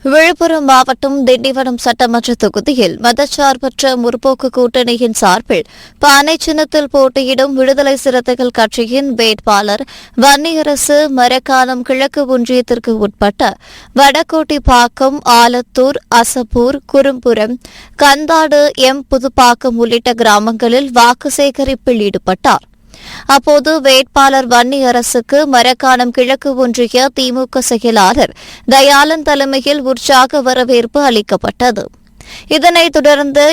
விழுப்புரம் மாவட்டம் திண்டிவனம் சட்டமன்ற தொகுதியில் மதச்சார்பற்ற முற்போக்கு கூட்டணியின் சார்பில் பானை சின்னத்தில் போட்டியிடும் விடுதலை சிறுத்தைகள் கட்சியின் வேட்பாளர் வன்னியரசு மரக்காணம் கிழக்கு ஒன்றியத்திற்கு உட்பட்ட வடகோட்டிப்பாக்கம், ஆலத்தூர், அசப்பூர், குறும்புரம், கந்தாடு, புதுப்பாக்கம் உள்ளிட்ட கிராமங்களில் வாக்கு சேகரிப்பில் ஈடுபட்டார். அப்போது வேட்பாளர் வன்னியரசுக்கு மரக்காணம் கிழக்கு ஒன்றிய திமுக செயலாளர் தயாளன் தலைமையில் உற்சாக வரவேற்பு அளிக்கப்பட்டது. இதனைத் தொடர்ந்து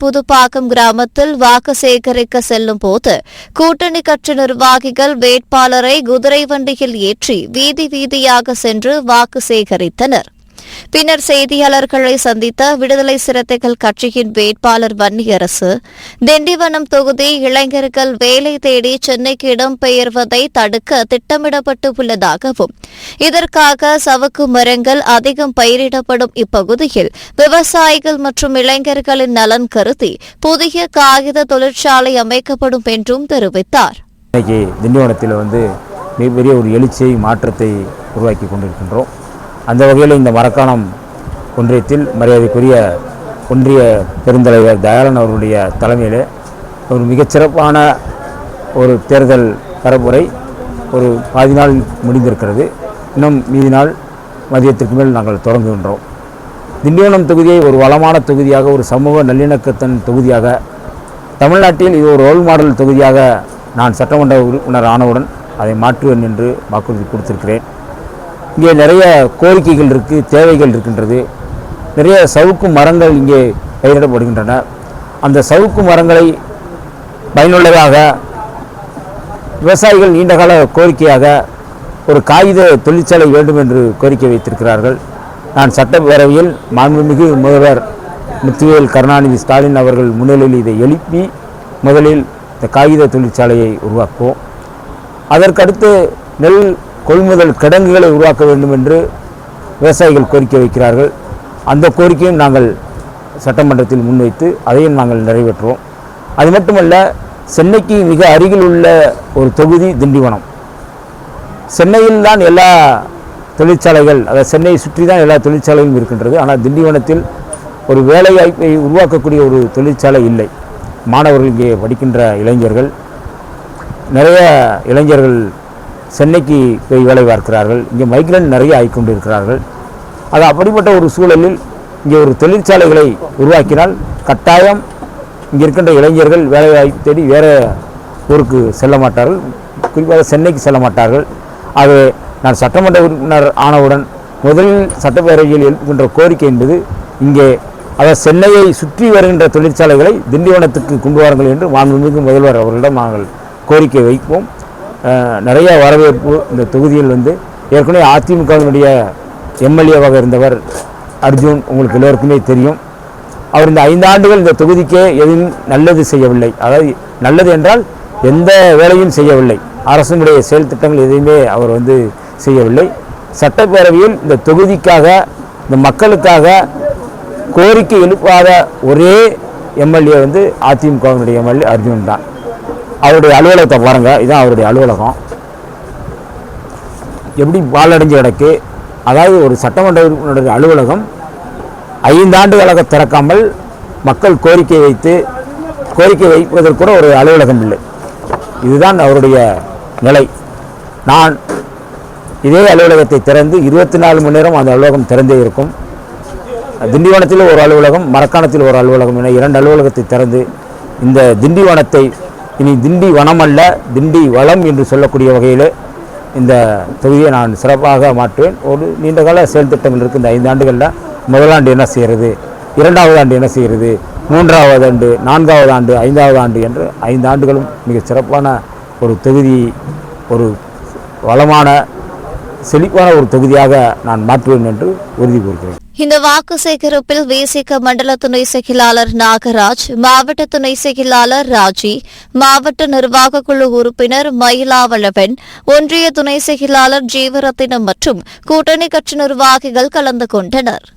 புதுப்பாக்கம் கிராமத்தில் வாக்கு சேகரிக்க செல்லும் போது கூட்டணி கட்சி நிர்வாகிகள் வேட்பாளரை குதிரை வண்டியில் ஏற்றி வீதி வீதியாக சென்று வாக்கு சேகரித்தனர். பின்னர் செய்தியாளர்களை சந்தித்த விடுதலை சிறுத்தைகள் கட்சியின் வேட்பாளர் வன்னியரசு, திண்டிவனம் தொகுதி இளைஞர்கள் வேலை தேடி சென்னைக்கு இடம்பெயர்வதை தடுக்க திட்டமிடப்பட்டு உள்ளதாகவும், இதற்காக சவுக்கு மரங்கள் அதிகம் பயிரிடப்படும் இப்பகுதியில் விவசாயிகள் மற்றும் இளைஞர்களின் நலன் கருதி புதிய காகித தொழிற்சாலை அமைக்கப்படும் என்றும் தெரிவித்தார். திண்டிவனத்தில் மிகப்பெரிய ஒரு எழுச்சியை மாற்றத்தை உருவாக்கி கொண்டிருக்கின்றோம். அந்த வகையில் இந்த மரக்காணம் ஒன்றியத்தில் மரியாதைக்குரிய ஒன்றிய பெருந்தலைவர் தயாளன் அவருடைய தலைமையில் ஒரு மிகச்சிறப்பான ஒரு தேர்தல் பரப்புரை ஒரு பாதி நாள் முடிந்திருக்கிறது. இன்னும் மீதி நாள் மதியத்திற்கு மேல் நாங்கள் தொடங்குகின்றோம். திண்டிவனம் தொகுதியை ஒரு வளமான தொகுதியாக, ஒரு சமூக நல்லிணக்கத்தின் தொகுதியாக, தமிழ்நாட்டில் இது ஒரு ரோல் மாடல் தொகுதியாக நான் சட்டமன்ற உறுப்பினர் ஆனவுடன் அதை மாற்றுவேன் என்று வாக்குறுதி கொடுத்திருக்கிறேன். இங்கே நிறைய கோரிக்கைகள் இருக்குது, தேவைகள் இருக்கின்றது. நிறைய சவுக்கு மரங்கள் இங்கே பயிரிடப்படுகின்றன. அந்த சவுக்கு மரங்களை பயனுள்ளதாக விவசாயிகள் நீண்டகால கோரிக்கையாக ஒரு காகித தொழிற்சாலை வேண்டும் என்று கோரிக்கை வைத்திருக்கிறார்கள். நான் சட்டப்பேரவையில் மாண்புமிகு முதல்வர் முத்துவேல் கருணாநிதி ஸ்டாலின் அவர்கள் முன்னிலையில் இதை எழுப்பி முதலில் இந்த காகித தொழிற்சாலையை உருவாக்குவோம். அதற்கடுத்து நெல் கொள்முதல் கிடங்குகளை உருவாக்க வேண்டும் என்று விவசாயிகள் கோரிக்கை வைக்கிறார்கள். அந்த கோரிக்கையும் நாங்கள் சட்டமன்றத்தில் முன்வைத்து அதையும் நாங்கள் நிறைவேற்றுவோம். அது மட்டுமல்ல, சென்னைக்கு மிக அருகில் உள்ள ஒரு தொகுதி திண்டிவனம். சென்னையில் தான் எல்லா தொழிற்சாலைகள், அதாவது சென்னையை சுற்றி தான் எல்லா தொழிற்சாலைகளும் இருக்கின்றது. ஆனால் திண்டிவனத்தில் ஒரு வேலைவாய்ப்பை உருவாக்கக்கூடிய ஒரு தொழிற்சாலை இல்லை. மாணவர்கள் இங்கே படிக்கின்ற இளைஞர்கள், நிறைய இளைஞர்கள் சென்னைக்கு போய் வேலை பார்க்கிறார்கள். இங்கே மைக்ரண்ட் நிறைய ஆகிக்கொண்டு இருக்கிறார்கள். அது அப்படிப்பட்ட ஒரு சூழலில் இங்கே ஒரு தொழிற்சாலைகளை உருவாக்கினால் கட்டாயம் இங்கே இருக்கின்ற இளைஞர்கள் வேலைவாய்ப்பு தேடி வேறு ஊருக்கு செல்ல மாட்டார்கள், குறிப்பாக சென்னைக்கு செல்ல மாட்டார்கள். அது நான் சட்டமன்ற உறுப்பினர் ஆனவுடன் முதலில் சட்டப்பேரவையில் எழுப்புகின்ற கோரிக்கை என்பது இங்கே அதாவது சென்னையை சுற்றி வருகின்ற தொழிற்சாலைகளை திண்டிவனத்துக்கு கொண்டு வாருங்கள் என்று மாண்புமிகு முதல்வர் அவர்களிடம் நாங்கள் கோரிக்கை வைப்போம். நிறைய வரவேற்பு இந்த தொகுதியில் ஏற்கனவே அதிமுகவினுடைய எம்எல்ஏவாக இருந்தவர் அர்ஜுன், உங்களுக்கு எல்லோருக்குமே தெரியும். அவர் இந்த 5 ஆண்டுகள் இந்த தொகுதிக்கே எதுவும் நல்லது செய்யவில்லை. அதாவது நல்லது என்றால் எந்த வேலையும் செய்யவில்லை. அரசினுடைய செயல் திட்டங்கள் எதையுமே அவர் செய்யவில்லை. சட்டப்பேரவையில் இந்த தொகுதிக்காக, இந்த மக்களுக்காக கோரிக்கை எழுப்பாத ஒரே எம்எல்ஏ அதிமுகவினுடைய எம்எல்ஏ அர்ஜுன் தான். அவருடைய அலுவலகத்தை பாருங்கள், இதுதான் அவருடைய அலுவலகம். எப்படி பாலடைஞ்சு கிடக்கு. அதாவது ஒரு சட்டமன்ற உறுப்பினருடைய அலுவலகம் 5 ஆண்டுகளாக திறக்காமல் மக்கள் கோரிக்கை வைப்பதற்கு கூட ஒரு அலுவலகம் இல்லை. இதுதான் அவருடைய நிலை. நான் இதே அலுவலகத்தை திறந்து 24 மணி நேரம் அந்த அலுவலகம் திறந்தே இருக்கும். திண்டிவனத்தில் ஒரு அலுவலகம், மரக்காணத்தில் ஒரு அலுவலகம் என 2 அலுவலகத்தை திறந்து இந்த திண்டிவனத்தை இனி திண்டி வனம் அல்ல, திண்டி வளம் என்று சொல்லக்கூடிய வகையில் இந்த தொகுதியை நான் சிறப்பாக மாற்றுவேன். ஒரு நீண்டகால செயல் திட்டங்கள் இருக்குது. இந்த 5 ஆண்டுகளில் முதலாண்டு என்ன செய்கிறது, 2வது ஆண்டு என்ன செய்கிறது, 3வது ஆண்டு, 4வது ஆண்டு, 5வது ஆண்டு என்று 5 ஆண்டுகளும் மிக சிறப்பான ஒரு தொகுதி, ஒரு வளமான செழிப்பான ஒரு தொகுதியாக நான் மாற்றுவேன் என்று உறுதி கூறுகிறேன். இந்த வாக்கு சேகரிப்பில் விசிக மண்டல துணை செயலாளர் நாகராஜ், மாவட்ட துணை செயலாளர் ராஜி, மாவட்ட நிர்வாக குழு உறுப்பினர் மயிலாவளவன், ஒன்றிய துணை செயலாளர் ஜீவரத்தினம் மற்றும் கூட்டணி கட்சி நிர்வாகிகள் கலந்து கொண்டனர்.